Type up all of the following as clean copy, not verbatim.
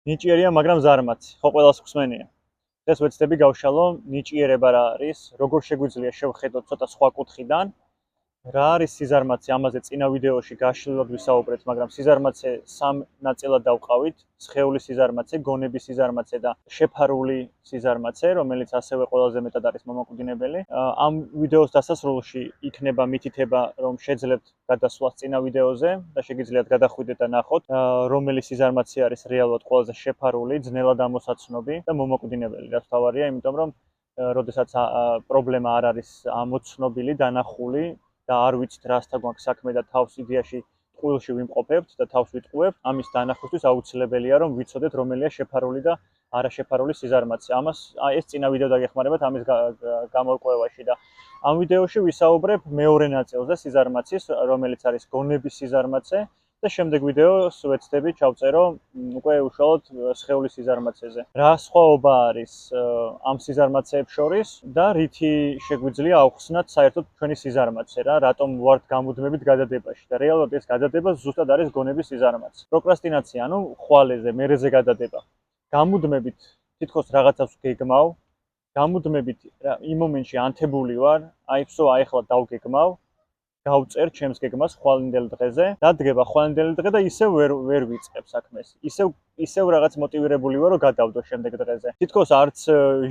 ნიჭიერია, მაგრამ ზარმაცი. ხო ყველას ხსმენია. დღეს ვეცდები გავშალო ნიჭიერება რა არის, როგორ შეგვიძლია შევხედოთ ცოტა სხვა კუთხიდან. რა არის სიზარმაცე, ამაზე წინა ვიდეოში გაშლილად ვისაუბრეთ, მაგრამ სიზარმაცე სამ ნაწილად დავყავით: სხეულის სიზარმაცე, გონების სიზარმაცე და შეფარული სიზარმაცე, რომელიც ასევე ყველაზე მეტად არის მომაკვდინებელი. ამ ვიდეოს დასასრულში იქნება მითითება, რომ შეძლებთ გადასვლას წინა ვიდეოზე და შეგიძლიათ გადახვიდეთ და ნახოთ, რომელი სიზარმაცე არის რეალურად ყველაზე შეფარული, ძნელად ამოსაცნობი და მომაკვდინებელი. რაც თავარია, იმიტომ რომ როდესაც პრობლემა არ არის ამოცნობილი, დანახული და არ ვიცით რასთან გვაქვს საქმე და თავს იდეაში ტყუილში ვიმყოფებთ და თავს ვიტყუებთ, ამის დანახვისთვის აუცილებელია რომ ვიცოდეთ რომელია შეფარული და არაშეფარული სიზარმაცე. ამას ეს წინა ვიდეო დაგეხმარებათ ამის გამორკვევაში და ამ ვიდეოში ვისაუბრებ მეორე ნაწილზე სიზარმაცის, რომელიც არის გონების სიზარმაცე და შემდეგ ვიდეოს ვეცდები ჩავწერო უკვე უშუალოდ სხეულის სიზარმაცეზე. რა სხვაობა არის ამ სიზარმაცეებს შორის და რითი შეგვიძლია ავხსნათ საერთოდ ჩვენი სიზარმაცე რა, რატომ ვართ გამუდმებით გადადებაში და რეალურად ეს გადადება ზუსტად არის გონების სიზარმაცე. პროკრასტინაცია, ანუ ხვალეზე, მერეზე გადადება. გამუდმებით თითქოს რაღაცას გეგმავ, გამუდმებით იმ მომენტში ანთებული ვარ, აი ვსო, აი ახლა დავგეგმავ, გავწერ ჩემს გეგმას ხვალინდელ დღეზე, დადგება ხვალინდელი დღე და ისევ ვერ ვიწყებ საქმეს. ისევ რაღაც მოტივირებული ვარ, რომ გადავდო შემდეგ დღეზე. თითქოს არც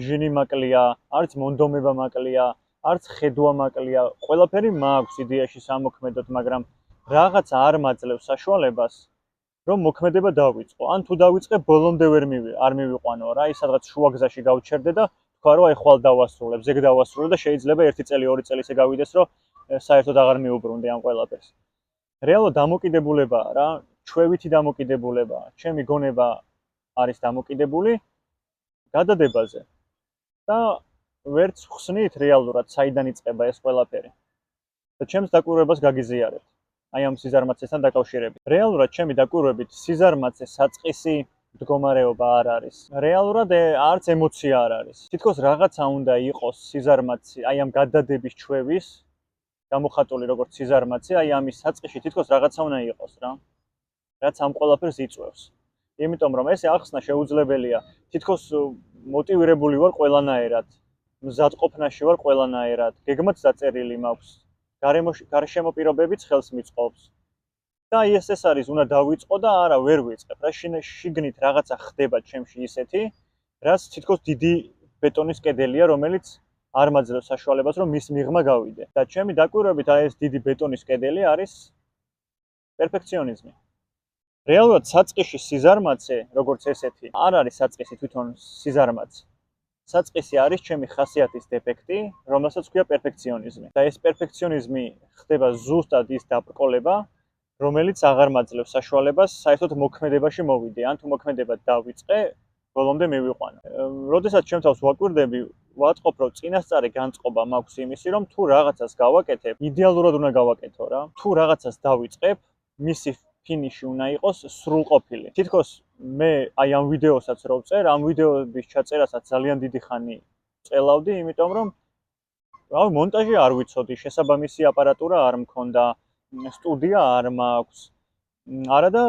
ჟინი მაკლია, არც მონდომება მაკლია, არც ხედვა მაკლია. ყველაფერი მაქვს იდეაში სამოქმედოდ, მაგრამ რაღაც არ მაძლევს საშუალებას, რომ მოქმედება დავიწყო. ან თუ დავიწყე, ბოლომდე არ მივიყვანო რა, ის სადღაც შუაგზაში გავჩერდე და თქვა რომ აი ხვალ დავასრულებ, ზეგ დავასრულებ და შეიძლება 1 წელი, 2 წელი ისე გავიდეს, რომ საერთოდ აღარ მიუბრუნდი ამ ყველაფერს. რეალურად დამოკიდებულებაა რა, ჩვევითი დამოკიდებულებაა. ჩემი გონება არის დამოკიდებული გადადებაზე. და ვერც ხსნით რეალურად საიდან იწყება ეს ყველაფერი. და ჩემს დაკვირვებას გაგიზიარებთ. აი ამ სიზარმაცესთან დაკავშირებით. რეალურად ჩემი დაკვირვებით სიზარმაცე საწყისი მდგომარეობა არ არის. რეალურად არც ემოცია არ არის. თითქოს რაღაცა უნდა იყოს სიზარმაცე, აი ამ გადადების ჩვევის გამოხატული როგორც სიზარმაცე, აი ამის საწყისში თითქოს რაღაცა უნდა იყოს რა. რაც ამ ყველაფერს იწვევს. იმიტომ რომ ეს ახსნა შეუძლებელია. თითქოს მოტივირებული ვარ ყველანაირად. მზადყოფნაში ვარ ყველანაირად. გეგმაც დაწერილი მაქვს. გარშემო პირობებიც ხელს მიწყობს. და ეს არის, უნდა დავიწყო და არა, ვერ ვიწყებ. რა შიგნით რაღაცა ხდება ჩემში ისეთი, რაც თითქოს დიდი ბეტონის კედელია, რომელიც არ მაძლევს საშუალებას, რომ მის მიღმა გავიდე. და ჩემი დაკვირვებით აი ეს დიდი ბეტონის კედელი არის პერფექციონიზმი. რეალურად საწყისში სიზარმაცე, როგორც ესეთი, არ არის საწყისი თვითონ სიზარმაცე. საწყისი არის ჩემი ხასიათის დეფექტი, რომელსაც ქვია პერფექციონიზმი. და ეს პერფექციონიზმი ხდება ზუსტად ის დაბრკოლება, რომელიც აღარ მაძლევს საშუალებას საერთოდ მოქმედებაში მოვიდე, ან თუ მოქმედება დავიწყე, ბოლომდე მივიყვანო. როდესაც ჩემ თავს ვაკვირდები, ვაწყობ, რომ წინასწარი განწყობა მაქვს იმისი, რომ თუ რაღაცას გავაკეთებ, იდეალურად უნდა გავაკეთო რა. თუ რაღაცას დავიწყებ, მისი ფინიში უნდა იყოს სრულყოფილი. თითქოს მე აი ამ ვიდეოსაც რო ვწერ, ამ ვიდეოების ჩაწერასაც ძალიან დიდი ხანი წელავდი, იმიტომ რომ რავი, მონტაჟი არ ვიცოდი, შესაბამისი აპარატურა არ მქონდა, სტუდია არ მაქვს. არა და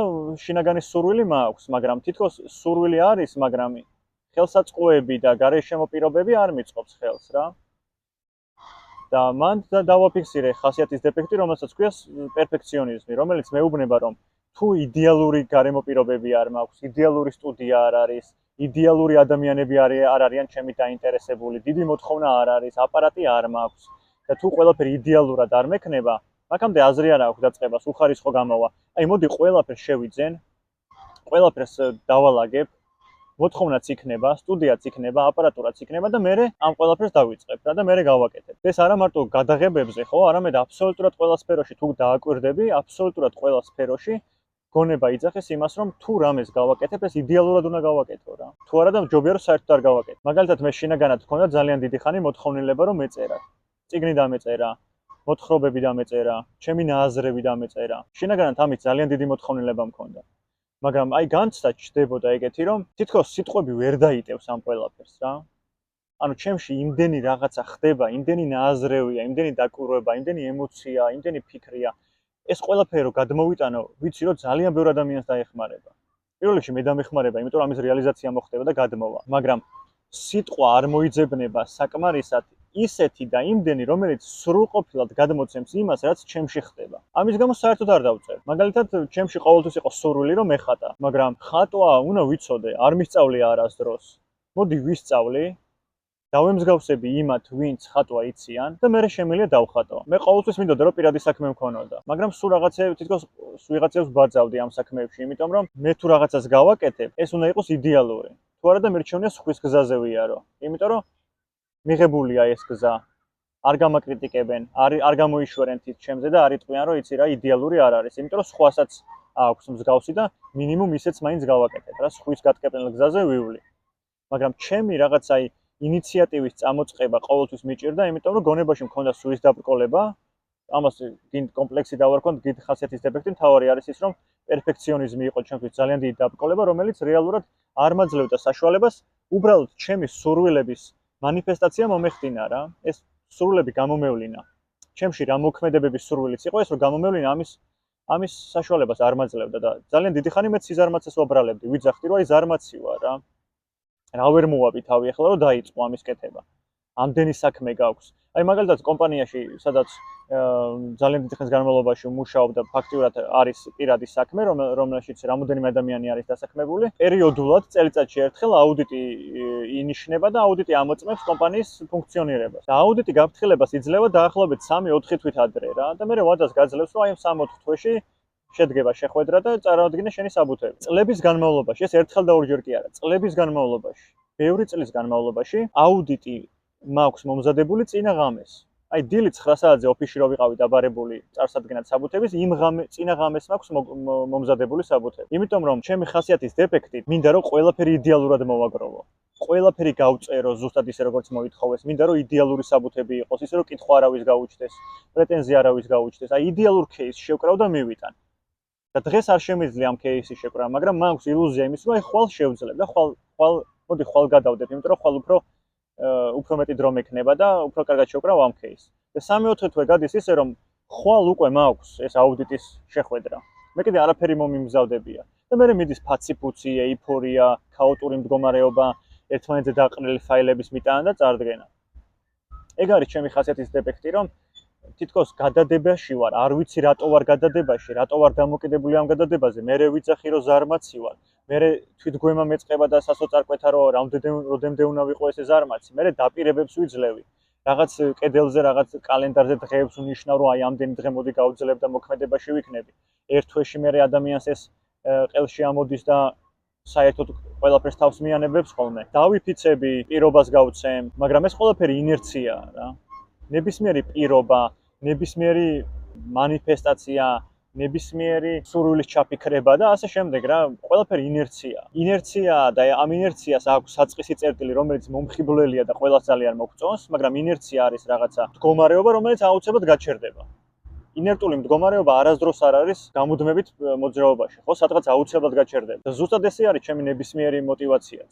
შინაგანი სურვილი მაქვს, მაგრამ თითქოს სურვილი არის, მაგრამ ხელსაწყოები და გარშემო პირობები არ მიწყობს ხელს რა. და მან დავაფიქსირე ხასიათის დეფექტი, რომელსაც ქვია პერფექციონიზმი, რომელიც მეუბნება, რომ თუ იდეალური გარემო პირობები არ მაქვს, იდეალური სტუდია არ არის, იდეალური ადამიანები არ არიან ჩემით დაინტერესებული, დიდი მოთხოვნა არ არის, აპარატი არ მაქვს და თუ ყველაფერი იდეალურად არ მექნება, აქამდე აზრი არ აქვს დაწყებას, უხარისხო გამოვა. აი მოდი ყველაფერს შევიძენ, ყველაფერს დავალაგებ, მოთხოვნაც იქნება, სტუდიაც იქნება, აპარატურაც იქნება და მე ამ ყველაფერს დავიწყებ რა და მე გავაკეთებ. ეს არა მარტო გადაღებებზე, ხო, არამედ აბსოლუტურად ყველა სფეროში თუ დააკვირდები, აბსოლუტურად ყველა სფეროში გონება იძახეს იმას, რომ თუ რამეს გავაკეთებ, ეს იდეალურად უნდა გავაკეთო რა. თუ არა და ჯობია რომ საერთოდ არ გავაკეთო. მაგალითად მე შინაგანად მქონდა ძალიან დიდი ხანი მოთხოვნილება რომ მეწერა. წიგნი დამეწერა, მოთხრობები დამეწერა, ჩემი ნააზრები დამეწერა. შინაგანად ამით ძალიან დიდი მოთხოვნილება მქონდა. მაგრამ აი განცდა ჩდებოდა ეგეთი, რომ თითქოს სიტყვები ვერ დაიტევს ამ ყველაფერს რა. ანუ ჩემში იმდენი რაღაცა ხდება, იმდენი ნააზრევია, იმდენი დაკვირვება, იმდენი ემოცია, იმდენი ფიქრია. ეს ყველაფერი რომ გადმოვიტანო, ვიცი რომ ძალიან ბევრ ადამიანს დაეხმარება. პირველ რიგში მე დამეხმარება, იმიტომ რომ ამის რეალიზაცია მოხდება და გადმოვა, მაგრამ სიტყვა არ მოიძებნება საკმარისად ისეთი და იმდენი, რომელიც სრულყოფილად გადმოცემს იმას, რაც ჩემში ხდება. ამის გამო საერთოდ არ დავწერ. მაგალითად, ჩემში ყოველთვის იყო სურვილი, რომ ეხატა, მაგრამ ხატვა უნდა ვიცოდე, არ მისწავლია არასდროს. მოდი ვისწავლი, დავემსგავსები იმათ, ვინც ხატვა იციან და მე შემიძლია დავხატო. მე ყოველთვის მინდოდა, რომ პირადი საქმე მქონოდა, მაგრამ სულ რაღაცეებს თითქოს ვიღაცებს ვბაძავდი ამ საქმეებში, იმიტომ რომ მე თუ რაღაცას გავაკეთებ, ეს უნდა იყოს იდეალური. თუ არა და მერჩევნია სხვის გზაზე ვიარო. იმიტომ რომ მიღებულია ეს გზა. არ გამაკრიტიკებენ, არ გამოიშვერენ თით ჩემზე და არ იტყვიან, რომ იცი რა იდეალური არ არის. იმიტომ რომ სხვასაც აქვს მსგავსი და მინიმუმ ისეც მაინც გავაკეთებ, რა სხვის გატკეპნელ გზაზე ვივლი. მაგრამ ჩემი რაღაცა ინიციატივის წამოწყება ყოველთვის მიჭირდა, იმიტომ რომ გონებაში მქონდა სულის დაბრკოლება, ამას გინდ კომპლექსი დავარქვათ, გინდ ხასიათის დეფექტი, მთავარი არის ის, რომ პერფექციონიზმი იყო ჩემთვის ძალიან დიდი დაბრკოლება, რომელიც რეალურად არ მაძლევდა საშუალებას უბრალოდ ჩემი სურვილების მანიფესტაცია მომეხდინა რა. ეს სურვილები გამომევლინა. ჩემში რა მოქმედებების სურვილიც იყო ეს, რომ გამომევლინა ამის საშუალებას არ მაძლევდა და ძალიან დიდი ხანი მე სიზარმაცეს ვაბრალებდი, ვიძახდი, რომ აი ზარმაცი ვარ რა. რა ვერ მოვაბი თავი ახლა რომ დაიწყო ამის კეთება. ამდენი საქმე გაქვს. აი მაგალითად კომპანიაში, სადაც ძალიან დიდი ხნის განმავლობაში ვმუშაობ და ფაქტიურად არის პირადი საქმე, რომელშიც რამოდენიმე ადამიანი არის დასაქმებული, პერიოდულად წელიწადში ერთხელ აუდიტი ინიშნება და აუდიტი ამოწმებს კომპანიის ფუნქციონირებას. და აუდიტი გაფრთხილებას იძლევა დაახლოებით 3-4 თვით ადრე რა და მე ვადას გაძლევს, რომ აი ამ 3-4 თვეში შედგება შეხვედრა და წარადგინე შენი საბუთები. წლების განმავლობაში, ეს ერთხელ და ორჯერ კი არა, წლების განმავლობაში, ბევრი წლის განმავლობაში აუდიტი მაქვს მომზადებული წინა ღამეს. აი დილით 9 საათზე ოფისში რო ვიყავი დაბარებული წარსადგენად საბუთების, იმ წინა ღამეს მაქვს მომზადებული საბუთები. იმიტომ რომ ჩემი ხასიათის დეფექტი მინდა რომ ყველაფერი იდეალურად მოვაგროვო. ყველაფერი გავწერო ზუსტად ისე როგორც მოითხოვეს. მინდა რომ იდეალური საბუთები იყოს, ისე რომ კითხვა არავის გაუჩნდეს, პრეტენზია არავის გაუჩნდეს. აი იდეალურ кейსს შევკრავ და მივიტან. და დღეს არ შემიძლია ამ кейსის შეკრა, მაგრამ მაქვს ილუზია იმის, რომ აი ხვალ შევძლებ და ხვალ გადავდებ, იმიტომ რომ ხვალ უფრო მეტი დრო მექნება და უფრო კარგად შევკრავ ამ кейსს. და 3-4 თვე გადის ისე, რომ ხვალ უკვე მაქვს ეს აუდიტის შეხვედრა. მე კიდე არაფერი მომიმგზავდებია. და მე მიდის ფაცი-ფუცი, ეიფორია, ქაოტური მდგომარეობა, ერთმანეთზე დაყრდნილი ფაილების მიტანა და წარდგენა. ეგ არის ჩემი ხასიათის დეფექტი, რომ თითქოს გადადებაში ვარ, არ ვიცი რატო ვარ გადადებაში, რატო ვარ დამოკიდებული ამ გადადებაზე, მე ვიძახი რომ ზარმაცი ვარ, მე თვითგვემა მეწყება და სასოწარკვეთა რომ რამდენდე უნდა ვიყო ესე ზარმაცი, მე დაპირებებს ვიძლევი, რაღაც კედელზე, რაღაც კალენდარზე დღეებს ვნიშნავ, რომ აი ამდენი დღე მოდი გავძლებ და მოქმედებაში ვიქნები. ერთ თვეში მე ადამიანს ეს ყელში ამოდის და საერთოდ ყველაფერს თავს მიანებებს ხოლმე. დავიფიცები, პირობას გავცემ, მაგრამ ეს ყველაფერი ინერციაა რა. ნებისმიერი პირობა, ნებისმიერი მანიფესტაცია, ნებისმიერი სურვილის ჩაფიქრება და ასე შემდეგ რა, ყველაფერი ინერციაა. ინერციაა და ამ ინერციას აქვს საწყისი წერტილი, რომელიც მომხიბვლელია და ყველას ძალიან მოგწონს, მაგრამ ინერცია არის რაღაცა მდგომარეობა, რომელიც აუცილებლად გაჩერდება. ინერტული მდგომარეობა არასდროს არ არის გამუდმებით მოძრაობაში, ხო, სადღაც აუცილებლად გაჩერდება. და ზუსტად ესე არის ჩემი ნებისმიერი მოტივაციაც.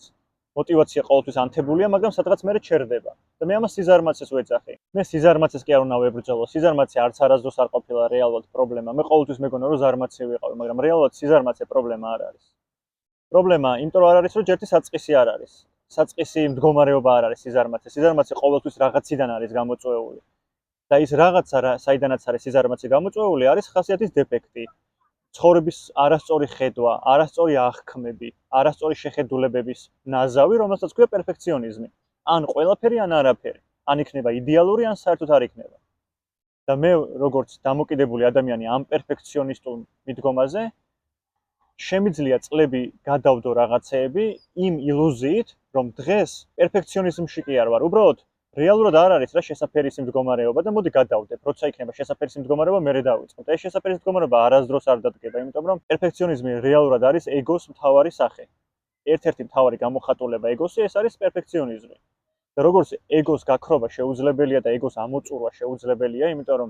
მოტივაცია ყოველთვის ანთებულია, მაგრამ სადღაც მე ჩერდება. და მე ამას სიზარმაცეს ვეძახი. მე სიზარმაცეს კი არ უნდა ვებრძოლო. სიზარმაცე არც არასდროს არ ყოფილა რეალურად პრობლემა. მე ყოველთვის მეგონა რომ ზარმაცე ვიყავი, მაგრამ რეალურად სიზარმაცე პრობლემა არ არის. პრობლემა იმიტომ რომ არ არის, რომ ჯერთი საწყისი არ არის. საწყისი მდგომარეობა არ არის სიზარმაცე. სიზარმაცე ყოველთვის რაღაციდან არის გამოწვეული. და ის რაღაცა, საიდანაც არის სიზარმაცე გამოწვეული, არის ხასიათის დეფექტი. ცხოვრების არასწორი ხედვა, არასწორი აღქმები, არასწორი შეხედულებების ნაზავი, რომელსაც ქვია პერფექციონიზმი. ან ყველაფერი, ან არაფერი. ან იქნება იდეალური, ან საერთოდ არ იქნება. და მე, როგორც დამოკიდებული ადამიანი ამ პერფექციონისტულ მიდგომაზე, შემიძლია წლები გადავდო რაღაცეები იმ ილუზიით, რომ დღეს პერფექციონიზმში კი არ ვარ, უბრალოდ რეალურად არ არის რა შესაფერის მდგომარეობა და მოდი გადავდებ, როცა იქნება შესაფერის მდგომარეობა, მე დავიწყებ. და ეს შესაფერის მდგომარეობა არასდროს არ დადგება, იმიტომ რომ პერფექციონიზმი რეალურად არის ეგოს მთავარი სახე. ერთ-ერთი მთავარი გამოხატულება ეგოსი ეს არის პერფექციონიზმი. და როგორც ეგოს გაქრობა შეუძლებელია და ეგოს ამოწურვა შეუძლებელია, იმიტომ რომ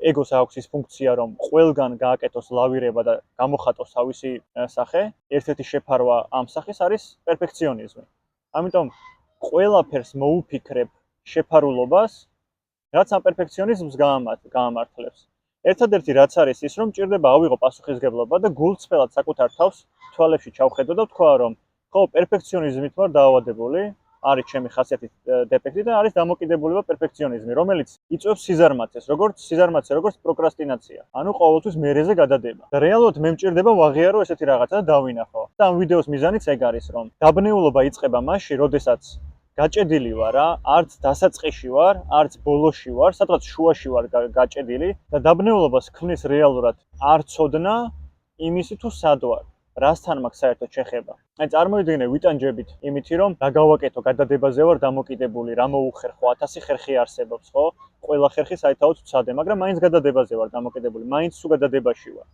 ეგოს აქვს ის ფუნქცია, რომ ყველგან გააკეთოს ლავირება და გამოხატოს თავისი სახე, ერთ-ერთი შეფარვა ამ სახის არის პერფექციონიზმი. ამიტომ ყველაფერს მოუფიქრებ შეფარულობას, რაც ამ პერფექციონიზმს გაამართლებს. ერთადერთი რაც არის ის, რომ მჭირდება ავიღო პასუხისგებლობა და გულწრფელად საკუთარ თავს თვალებში ჩავხედო და ვთქვა, რომ ხო, პერფექციონიზმით ვარ დაავადებული, არის ჩემი ხასიათის დეფექტი და არის დამოკიდებულება პერფექციონიზმი, რომელიც იწვევს სიზარმაცეს, როგორც პროკრასტინაცია. ანუ ყოველთვის მერეზე გადადება. და რეალურად მე მჭირდება ვაღიარო ესეთი რაღაცა და დავინახო. და ამ ვიდეოს მიზანიც ეგ არის, რომ დაბნეულობა იწყება მაშინ, როდესაც გაჭედილი ვარ რა, არც დასაწყისში ვარ, არც ბოლოში ვარ, სადღაც შუაში ვარ გაჭედილი და დაბნეულობას ქმნის რეალურად არ ცოდნა იმისი თუ სად ვარ, რასთან მაქვს საერთოდ შეხება. აი წარმოვიდგინე ვიტანჯებით იმითი რომ რა გავაკეთო, გადადებაზე ვარ დამოკიდებული, რა მოუხერხო, 1000 ხერხი არსებობს, ხო? ყველა ხერხი საერთოდ ვცადე, მაგრამ მაინც გადადებაზე ვარ დამოკიდებული, მაინც თუ გადადებაში ვარ.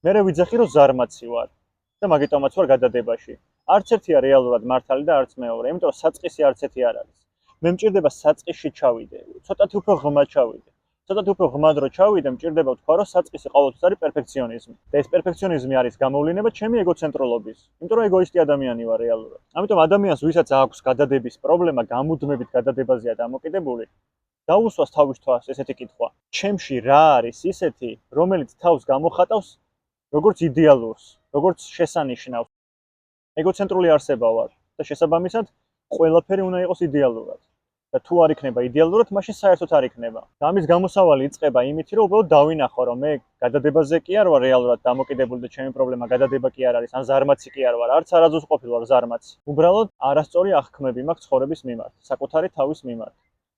მერე ვიძახი რომ ზარმაცი ვარ და მაგიტომაც ვარ გადადებაში. არც ერთია რეალურად მართალი და არც მეორე, იმიტომ რომ საწყისი არც ერთი არ არის. მე მჭირდება საწყისში ჩავიდე, ცოტათი უფრო ღრმა ჩავიდე. ცოტათი უფრო ღრმად რო ჩავიდე, მჭირდება ვთქვა, რომ საწყისი ყოველთვის არის პერფექციონიზმი. და ეს პერფექციონიზმი არის გამოვლინება ჩემი ეგოცენტროლობის, იმიტომ რომ ეგოისტი ადამიანი ვარ რეალურად. ამიტომ ადამიანს, ვისაც აქვს გადადების პრობლემა, გამუდმებით გადადებაზეა დამოკიდებული, დაუსვას თავის თვალს ესეთი კითხვა. ჩემში რა არის ისეთი, რომელიც თავს გამოხატავს როგორც იდეალურს, როგორც შესანიშნავს. ეგოცენტრული არსება ვარ და შესაბამისად ყველაფერი უნდა იყოს იდეალურად. და თუ არ იქნება იდეალურად, მაშინ საერთოდ არ იქნება. და ამის გამოსავალი იწყება იმით, რომ უბრალოდ დავინახო, რომ მე გადადებაზე კი არ ვარ რეალურად დამოკიდებული და ჩემი პრობლემა გადადება კი არ არის, ან ზარმაცი კი არ ვარ, არც არასდროს ყოფილი ვარ ზარმაცი. უბრალოდ არასწორი აღქმები მაქვს ცხოვრების მიმართ, საკუთარი თავის მიმართ.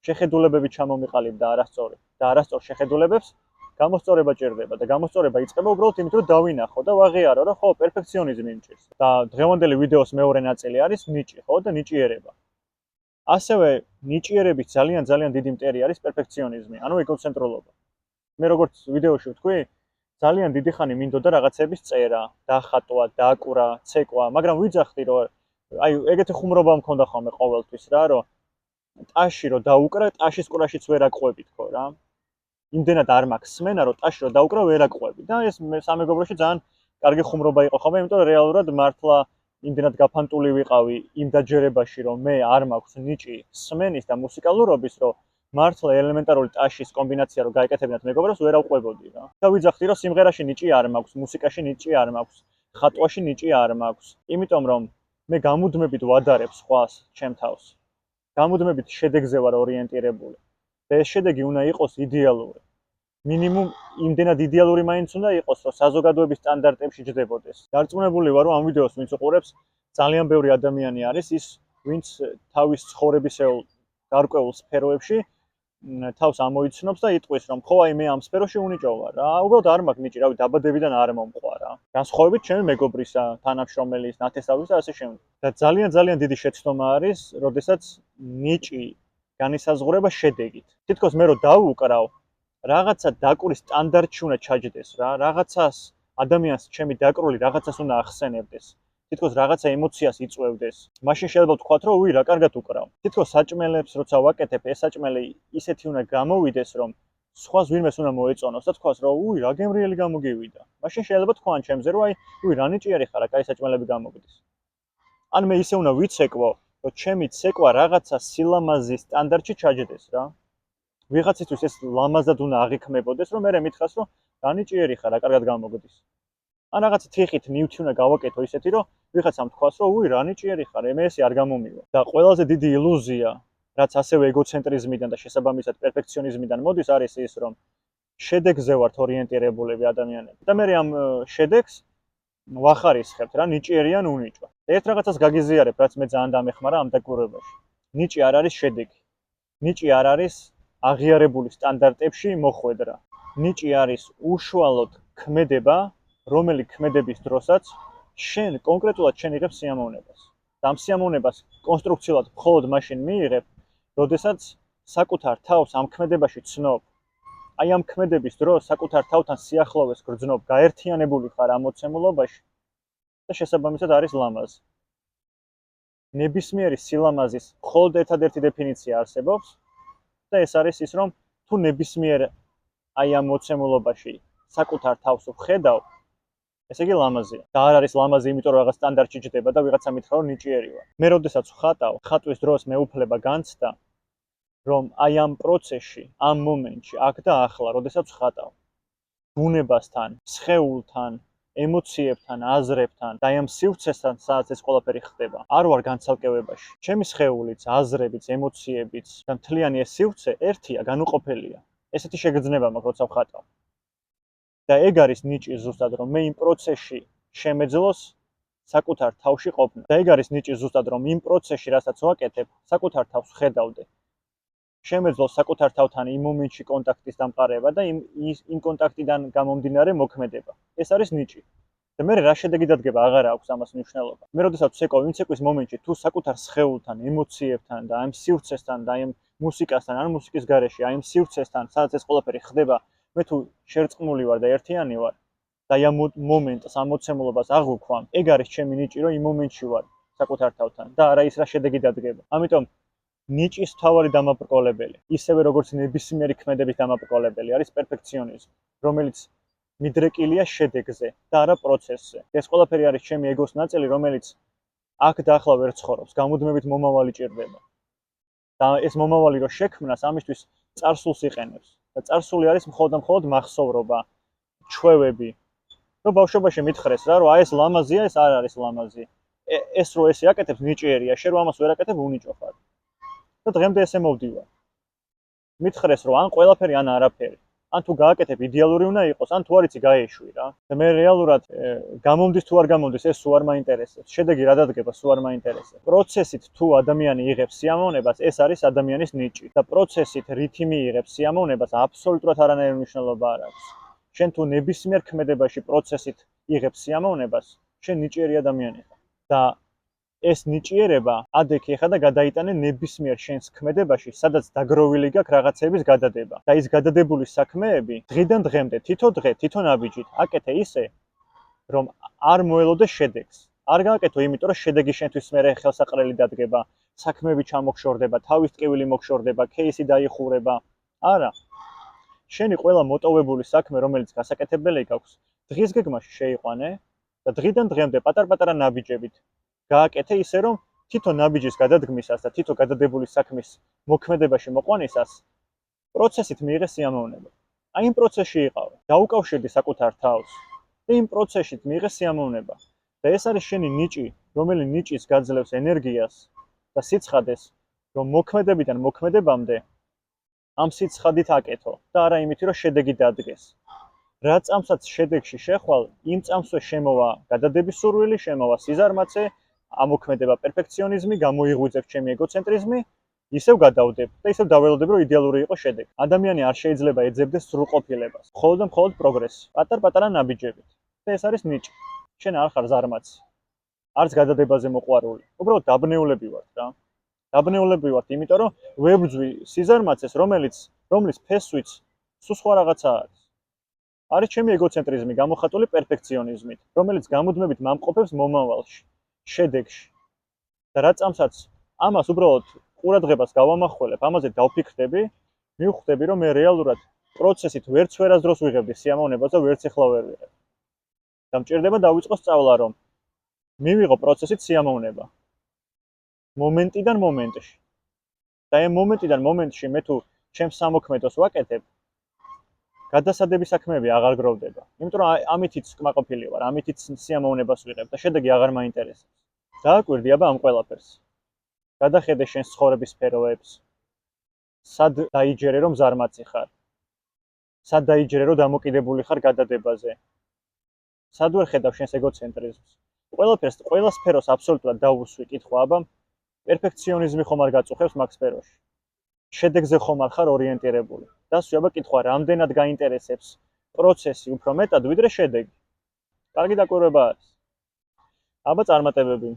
შეხედულებები ჩამომიყალიბ და არასწორი. და არასწორ შეხედულებებს გამოსწორება ჭირდება და გამოსწორება იწყება უბრალოდ იმით, რომ დავინახო და ვაღიარო, რომ ხო, პერფექციონიზმი მჭირს. და დღევანდელი ვიდეოს მეორე ნაწილი არის ნიჭი, ხო, და ნიჭიერება. ასევე ნიჭიერების ძალიან დიდი მტერი არის პერფექციონიზმი, ანუ ეგოცენტრულობა. მე როგორც ვიდეოში ვთქვი, ძალიან დიდი ხანი მინდოდა რაღაცების წერა, დახატვა, დაკვრა, ცეკვა, მაგრამ ვიძახდი, რომ აი ეგეთი ხუმრობა მქონდა ხოლმე ყოველთვის რა, რომ ტაში რო დაუკრა, ტაშის ყვრაშიც ვერ აყვები თქო რა. იმდენად არ მაქვს სმენა, რომ ტაში რო დაუკრა ვერ აყვები და ეს სამეგობროში ძალიან კარგი ხუმრობა იყო ხოლმე, იმიტომ რომ რეალურად მართლა იმდენად გაფანტული ვიყავი იმ დაჯერებაში, რომ მე არ მაქვს ნიჭი სმენის და მუსიკალურობის, რომ მართლა ელემენტარული ტაშის კომბინაცია რო გაეკეთებინათ მეგობრებს ვერ ავყვებოდი რა. და ვიძახდი, რომ სიმღერაში ნიჭი არ მაქვს, მუსიკაში ნიჭი არ მაქვს, ხატვაში ნიჭი არ მაქვს. იმიტომ რომ მე გამუდმებით ვადარებ სხვას, ჩემ თავს. გამუდმებით შედეგზე ვარ ორიენტირებული. და ეს შედეგი უნდა იყოს იდეალური. მინიმუმ იმდენად იდეალური მაინც უნდა იყოს, რომ საზოგადოების სტანდარტებში ჯდებოდეს. დარწმუნებული ვარ, რომ ამ ვიდეოს ვინც უყურებს, ძალიან ბევრი ადამიანი არის ის, ვინც თავის ცხოვრებისეულ გარკვეულ სფეროებში თავს ამოიცნობს და იტყვის, რომ ხო, აი მე ამ სფეროში უნიჭო ვარ რა. უბრალოდ არ მაქვს ნიჭი, რავი, დაბადებიდან არ მომყვა რა. განსხვავებით ჩემი მეგობრისა, თანამშრომელის, ნათესავის და ასე შემდეგ. და ძალიან დიდი შეცდომა არის, როდესაც ნიჭი განისაზღვრება შედეგით. თითქოს მე რო დავუკრავ რაღაცა დაკვრის სტანდარტში უნდა ჩაჯდეს რა, რაღაცას ადამიანს ჩემი დაკრული რაღაცას უნდა ახსენებდეს. თითქოს რაღაცა ემოციას იწვევდეს. მაშინ შეიძლება ვთქვათ, რომ უი რა კარგად უკრავ. თითქოს საჭმელებს როცა ვაკეთებ, ეს საჭმელი ისეთი უნდა გამოვიდეს, რომ სხვას ვინმეს უნდა მოეწონოს და თქვას, რომ უი რა გემრიელი გამოგივიდა. მაშინ შეიძლება თქვან ჩემზე, რომ აი, უი რა ნიჭიერი ხარ, რა კაი საჭმელები გამოგდის. ან მე ისე უნდა ვიცეკვო, რომ ჩემი ცეკვა რაღაცა სილამაზის სტანდარტში ჩაჯდეს რა. ვიღაცისთვის ეს ლამაზად უნდა აღიქმებოდეს, რომ მე მითხრას, რომ რა ნიჭიერი ხარ, რა კარგად გამოგდის. ან რაღაც თიხით ნივთი უნდა გავაკეთო ისეთი, რომ ვიღაცამ თქვას, რომ უი რა ნიჭიერი ხარ, მე ესე არ გამომივა. და ყველაზე დიდი ილუზია, რაც ასევე ეგოცენტრიზმიდან და შესაბამისად პერფექციონიზმიდან მოდის, არის ის, რომ შედეგზე ვართ ორიენტირებულები ადამიანები. და მე ამ შედეგს ვახარისხებთ რა, ნიჭიერი ან უნიჭო. ერთ რაღაცას გაგიზიარებ, რაც მე ძალიან დამეხმარა ამ დაკვირვებაში. ნიჭი არ არის შედეგი. ნიჭი არ არის აღიარებული სტანდარტებში მოხვედრა. ნიჭი არის უშუალოდ ქმედება, რომელი ქმედების დროსაც შენ კონკრეტულად შენ იღებ სიამოვნებას. და ამ სიამოვნებას კონსტრუქციულად მხოლოდ მაშინ მიიღებ, როდესაც საკუთარ თავს ამ ქმედებაში ცნობ. აი ამ ქმედების დროს საკუთარ თავთან სიახლოვეს გრძნობ, გაერთიანებული ხარ ამ მოცემულობაში და შესაბამისად არის ლამაზი. ნებისმიერი სილამაზის მხოლოდ ერთადერთი დეფინიცია არსებობს. და ეს არის ის, რომ თუ ნებისმიერ აი ამ მოცემულობაში საკუთარ თავს ვხედავ, ესე იგი ლამაზია. და არ არის ლამაზი, იმიტომ რომ რაღაც სტანდარტში ჯდება და ვიღაცა მითხრა, რომ ნიჭიერი ვარ. მე როდესაც ვხატავ, ხატვის დროს მე უფლება განცდა, რომ აი ამ პროცესში, ამ მომენტში, აქ და ახლა, როდესაც ვხატავ, ბუნებასთან, სხეულთან, ემოციებთან, აზრებთან და ამ სივრცესთან, სადაც ეს ყველაფერი ხდება, არ ვარ განცალკევებაში. ჩემი სხეულიც, აზრებიც, ემოციებიც და მთლიანი ეს სივრცე ერთია, განუყოფელია. ესეთი შეგრძნება მაქვს, როცა ვხატავ. და ეგ არის ნიჭი ზუსტად, რომ მე იმ პროცესში შემეძლოს საკუთარ თავში ყოფნა. და ეგ არის ნიჭი ზუსტად, რომ იმ პროცესში, რასაც ვაკეთებ, საკუთარ თავს ვხედავდე. შემეძლოს საკუთარ თავთან იმ მომენტში კონტაქტის დამყარება და იმ კონტაქტიდან გამომდინარე მოქმედება. ეს არის ნიჭი. და მე რა შედეგი დადგება, აღარ აქვს ამას მნიშვნელობა. მე როდესაც ვცეკვავ იმ ცეკვის მომენტში, თუ საკუთარ სხეულთან, ემოციებთან და ამ სივრცესთან და ამ მუსიკასთან, ან მუსიკის გარეშე, აი ამ სივრცესთან, სადაც ეს ყველაფერი ხდება, მე თუ შერწყმული ვარ და ერთიანი ვარ და ამ მომენტს, ამ მოცემულობას აღვქვამ, ეგ არის ჩემი ნიჭი, რომ იმ მომენტში ვარ საკუთარ თავთან და არა ის რა შედეგი დადგება. ამიტომ ნიჭის მთავარი დამაბრკოლებელი, ისევე როგორც ნებისმიერი ქმედების დამაბრკოლებელი არის პერფექციონიზმი, რომელიც მიდრეკილია შედეგზე და არა პროცესზე. ეს ყველაფერი არის ჩემი ეგოს ნაწილი, რომელიც აქ და ახლა ვერ ცხოვრობს, გამუდმებით მომავალი ჭირდება. და ეს მომავალი რო შექმნას, ამისთვის წარსულს იყენებს. და წარსული არის მხოლოდ და მხოლოდ მახსოვრობა, ჩვევები. რომ ბავშვობაში მითხრეს რა, რომ აი ეს ლამაზია, ეს არ არის ლამაზი. ეს რო ესე აკეთებს ნიჭიერია, შენ რო ამას ვერ აკეთებ, უნიჭო ხარ. და დღემდე ესე მოვდივარ. მითხრეს რომ ან ყველაფერი ან არაფერი. ან თუ გააკეთებ იდეალური უნდა იყოს, ან თუ არ იცი გაეშვი რა. და მე რეალურად გამომდის თუ არ გამომდის, ეს სულ არ მაინტერესებს. შედეგი რა დადგება, სულ არ მაინტერესებს. პროცესით თუ ადამიანი იღებს სიამოვნებას, ეს არის ადამიანის ნიჭი. და პროცესით რითი მიიღებს სიამოვნებას, აბსოლუტურად არანაირი მნიშვნელობა არ აქვს. შენ თუ ნებისმიერ ქმედებაში პროცესით იღებს სიამოვნებას, შენ ნიჭიერი ადამიანი ხარ. და ეს ნიჭიერება ადექი ხა და გადაიტანე ნებისმიერ შენს ქმედებაში, სადაც დაგროვილი გაქვს რაღაცების გადადება. და ის გადადებული საქმეები დღიდან დღემდე, თითო დღე, თითო ნაბიჯით აკეთე ისე, რომ არ მოელოდეს შედეგს. არ გააკეთო, იმიტომ რომ შედეგი შენთვის მერე ხელსაყრელი დადგება, საქმეები ჩამოგშორდება, თავის ტკივილი მოგშორდება, кейსი დაიხურება. არა. შენი ყველა მოტოვებული საქმე, რომელიც გასაკეთებელი გაქვს, დღის გეგმაში შეიყვანე და დღიდან დღემდე პატარ-პატარა ნაბიჯებით გააკეთე ისე, რომ თითო ნაბიჯის გადადგმისას და თითო გადადებული საქმის მოქმედებაში მოყვანისას პროცესით მიიღე სიამოვნება. აი იმ პროცესში იყავ, დაუკავშირდი საკუთარ თავს და იმ პროცესით მიიღე სიამოვნება. და ეს არის შენი ნიჭი, რომელიც ნიჭის გაძლევს ენერგიას და სიცხადეს, რომ მოქმედებიდან მოქმედებამდე ამ სიცხადით აკეთო და არა იმით, რომ შედეგი დადგეს. რა წამსაც შედეგში შეხვალ, იმ წამსვე შემოვა გადადების სურვილი, შემოვა სიზარმაცე, ამოქმედება პერფექციონიზმი, გამოიღვიძებ ჩემი ეგოცენტრიზმი, ისევ გადავდებ და ისევ დაველოდებ, რომ იდეალური იყოს შედეგი. ადამიანი არ შეიძლება ეძებდეს სრულყოფილებას, მხოლოდ და მხოლოდ პროგრესი, პატარ-პატარა ნაბიჯებით. და ეს არის ნიჭი. შენ არ ხარ ზარმაცი. არც გადადებაზე მოყვარული. უბრალოდ დაბნეულები ვართ რა. დაბნეულები ვართ, იმიტომ რომ ვებრძვი სიზარმაცეს, რომლის ფესვიც სულ სხვა რაღაცა არის. არის ჩემი ეგოცენტრიზმი გამოხატული პერფექციონიზმით, რომელიც გამუდმებით მამყოფებს მომავალში, შედეგში. და რა წამსაც ამას უბრალოდ ყურადღებას გავამახვილებ, ამაზე დავფიქრდები, მივხვდები, რომ მე რეალურად პროცესით ვერც ვერასდროს ვიღებდი სიამოვნებას და ვერც ახლა ვერ ვიღებ. და მჭირდება დავიწყო სწავლა, რომ მივიღო პროცესით სიამოვნება. მომენტიდან მომენტში. და ამ მომენტიდან მომენტში მე თუ ჩემს სამოქმედოს ვაკეთებ, გადასადების საქმეები აღარ გროვდება. იმიტომ რომ ამითიც კმაყოფილი ვარ, ამითიც სიამოვნებას ვიღებ და შედეგი აღარ მაინტერესებს. დააკვირდი აბა ამ ყველაფერს. გადახედე შენს ცხოვრების სფეროებს. სად დაიჯერე რომ ზარმაცი ხარ? სად დაიჯერე რომ დამოკიდებული ხარ გადადებაზე? სად ვერ ხედავ შენს ეგოცენტრიზმს? ყველა სფეროს აბსოლუტურად დაუსვი კითხვა აბა პერფექციონიზმი ხომ არ გაწუხებს მაგ სფეროში? შედეგზე ხომ არ ხარ ორიენტირებული? დასვი აბა კითხვა, რამდენად გაინტერესებს პროცესი უფრო მეტად ვიდრე შედეგი? კარგი დაკვირვება არის. აბა წარმატებები.